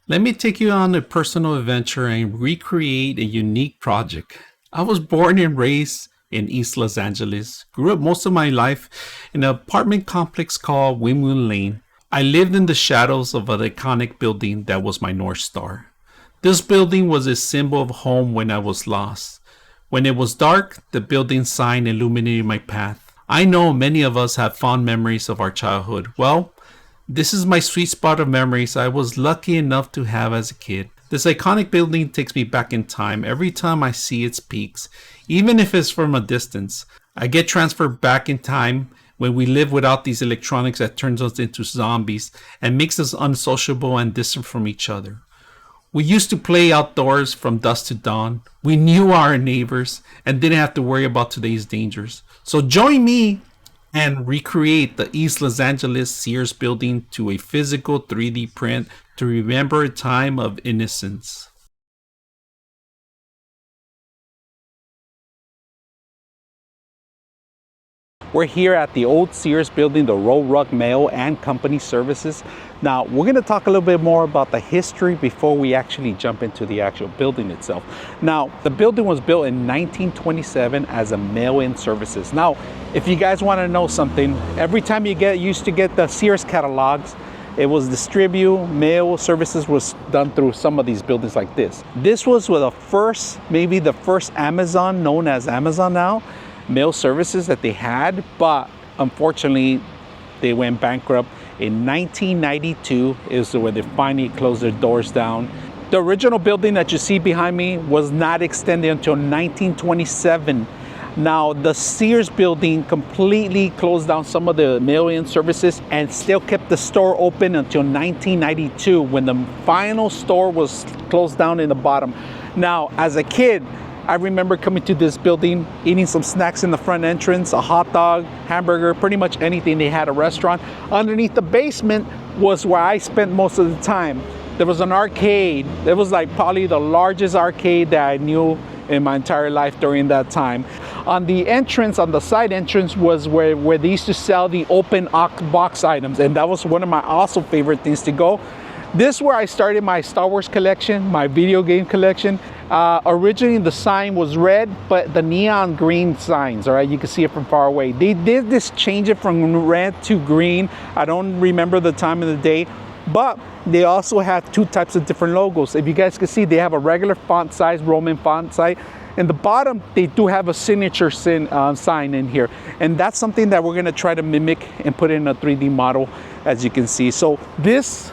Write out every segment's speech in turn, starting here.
Let me take you on a personal adventure and recreate a unique project. I was born and raised in East Los Angeles, grew up most of my life in an apartment complex called Windmill Lane. I lived in the shadows of an iconic building that was my North Star. This building was a symbol of home when I was lost. When it was dark, the building sign illuminated my path. I know many of us have fond memories of our childhood. Well, this is my sweet spot of memories I was lucky enough to have as a kid. This iconic building takes me back in time every time I see its peaks, even if it's from a distance. I get transferred back in time when we live without these electronics that turns us into zombies and makes us unsociable and distant from each other. We used to play outdoors from dusk to dawn. We knew our neighbors and didn't have to worry about today's dangers. So join me and recreate the East Los Angeles Sears building to a physical 3D print to remember a time of innocence. We're here at the old Sears building, the Roebuck Mail and Company Services. Now, we're going to talk a little bit more about the history before we actually jump into the actual building itself. Now, the building was built in 1927 as a mail-in services. Now, if you guys want to know something, every time you used to get the Sears catalogs, it was distribute mail services was done through some of these buildings like this. This was the first, maybe the first Amazon, known as Amazon now, mail services that they had, but unfortunately they went bankrupt in 1992 is when they finally closed their doors down. The original building that you see behind me was not extended until 1927. Now the Sears building completely closed down some of the mail-in services and still kept the store open until 1992 when the final store was closed down in the bottom. Now as a kid, I remember coming to this building, eating some snacks in the front entrance, a hot dog, hamburger, pretty much anything. They had a restaurant. Underneath the basement was where I spent most of the time. There was an arcade. It was like probably the largest arcade that I knew in my entire life during that time. On the entrance, on the side entrance was where they used to sell the open box items. And that was one of my also favorite things to go. This is where I started my Star Wars collection, my video game collection. Originally the sign was red, but the neon green signs, all right, you can see it from far away. They did this change it from red to green. I don't remember the time of the day, but they also have two types of different logos. If you guys can see, they have a regular font size, Roman font size. In the bottom, they do have a signature sign in here. And that's something that we're gonna try to mimic and put in a 3D model, as you can see. So this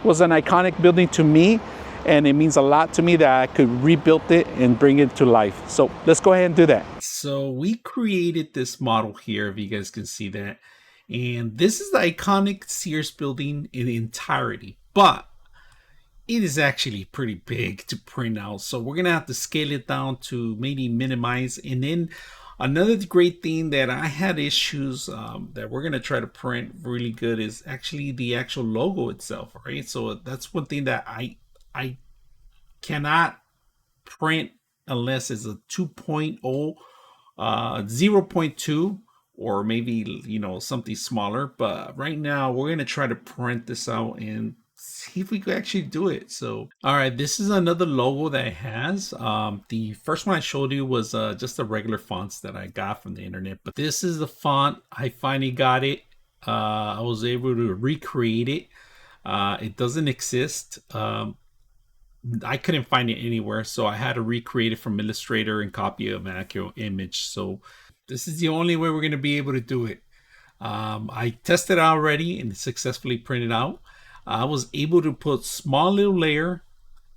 was an iconic building to me, and it means a lot to me that I could rebuild it and bring it to life. So let's go ahead and do that. So we created this model here, if you guys can see that. And this is the iconic Sears building in entirety, but it is actually pretty big to print out. So we're gonna have to scale it down to maybe minimize. And then another great thing that I had issues that we're gonna try to print really good is actually the actual logo itself, right? So that's one thing that I cannot print unless it's a 2.0, 0.2, or maybe, you know, something smaller. But right now we're gonna try to print this out and see if we could actually do it. So all right, this is another logo that it has. The first one I showed you was just the regular fonts that I got from the internet, but this is the font. I finally got it. I was able to recreate it. It doesn't exist. I couldn't find it anywhere, so I had to recreate it from Illustrator and copy an actual image. So this is the only way we're going to be able to do it. I tested it already and successfully printed out. I was able to put small little layer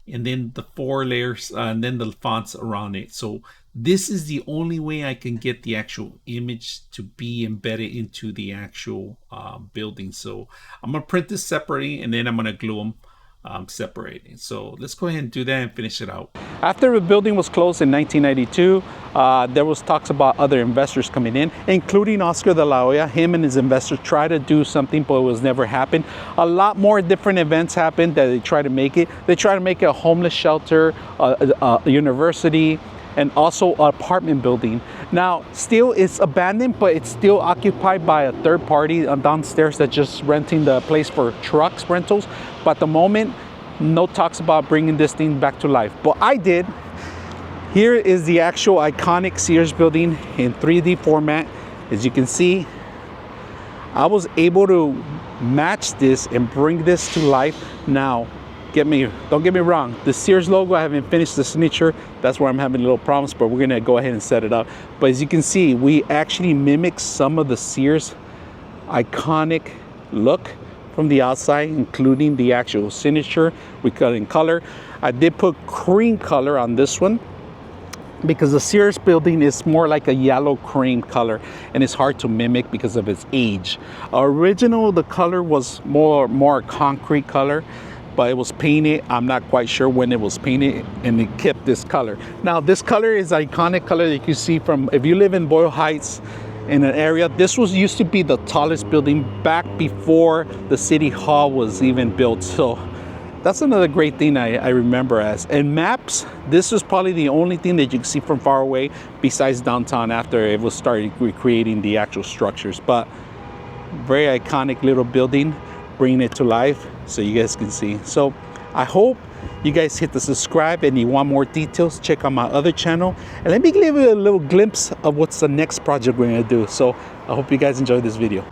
and then the 4 layers and then the fonts around it. So this is the only way I can get the actual image to be embedded into the actual building. So I'm going to print this separately and then I'm going to glue them separating. So let's go ahead and do that and finish it out. After the building was closed in 1992, there was talks about other investors coming in, including Oscar de la Hoya. Him and his investors tried to do something, but it was never happened. A lot more different events happened that they tried to make it. They tried to make it a homeless shelter, a university, and also an apartment building. Now, still it's abandoned, but it's still occupied by a third party downstairs that's just renting the place for trucks rentals. But at the moment, no talks about bringing this thing back to life, but I did. Here is the actual iconic Sears building in 3D format. As you can see, I was able to match this and bring this to life. Now, don't get me wrong, the Sears logo, I haven't finished the signature. That's where I'm having little problems, but we're gonna go ahead and set it up. But as you can see, we actually mimic some of the Sears iconic look from the outside, including the actual signature. We cut in color. I did put cream color on this one because the Sears building is more like a yellow cream color and it's hard to mimic because of its age. Original, the color was more concrete color, but it was painted. I'm not quite sure when it was painted, and it kept this color. Now this color is iconic color that you can see from, if you live in Boyle Heights in an area, this used to be the tallest building back before the city hall was even built. So that's another great thing I remember as. And maps, this was probably the only thing that you can see from far away besides downtown after it was started recreating the actual structures. But very iconic little building, bringing it to life so you guys can see. So I hope you guys hit the subscribe, and you want more details, check out my other channel. And let me give you a little glimpse of what's the next project we're gonna do. So I hope you guys enjoyed this video.